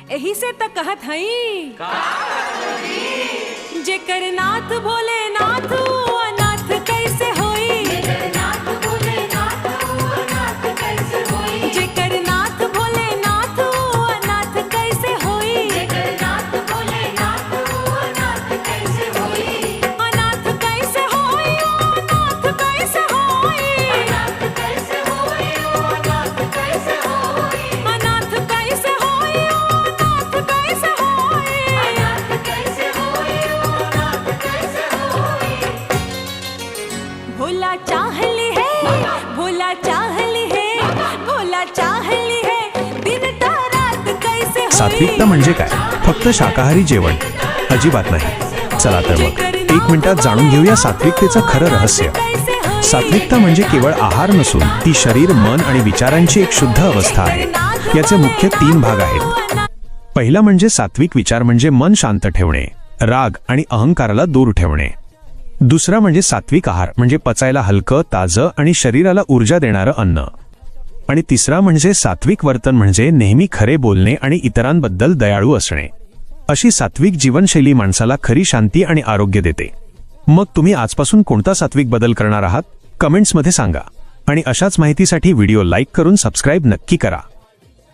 एही से त कहत हई जेकर नाथ भोले नाथ अनाथ कैसे होई। जेकर नाथ भोले नाथ अनाथ कैसे होई। जेकर नाथ भोले नाथ अनाथ कैसे होई। जेकर नाथ भोले नाथ अनाथ कैसे होई। अनाथ कैसे होई अनाथ कैसे होई। अनाथ कैसे होई अनाथ कैसे होई। अनाथ कैसे होई अनाथ कैसे होई। अनाथ कैसे होई अनाथ कैसे होई। भोला चाहली है भोला चाहली है भोला चाहली है दिन रात कैसे होई। सात्विकता म्हणजे काय? फक्त शाकाहारी जेवण? अजिबात नाही। चला तर मग 1 मिनिटात जाणून घेऊया सात्विकतेचं खरं रहस्य। सात्विकता म्हणजे केवळ आहार नसून ती शरीर, मन आणि विचारांची एक शुद्ध अवस्था आहे। याचे मुख्य 3 भाग आहेत। पहिला म्हणजे सात्विक विचार म्हणजे मन शांत ठेवणे, राग आणि अहंकाराला दूर ठेवणे। दुसरा म्हणजे सात्विक आहार म्हणजे पचायला हलकं, ताजं आणि शरीराला ऊर्जा देणारं अन्न। आणि तिसरा म्हणजे सात्विक वर्तन म्हणजे नेहमी खरे बोलणे आणि इतरांबद्दल दयाळू असणे। अशी सात्विक जीवनशैली माणसाला खरी शांती आणि आरोग्य देते। मग तुम्ही आजपासून कोणता सात्विक बदल करणार आहात? कमेंट्समध्ये सांगा आणि अशाच माहितीसाठी व्हिडिओ लाईक करून सबस्क्राईब नक्की करा।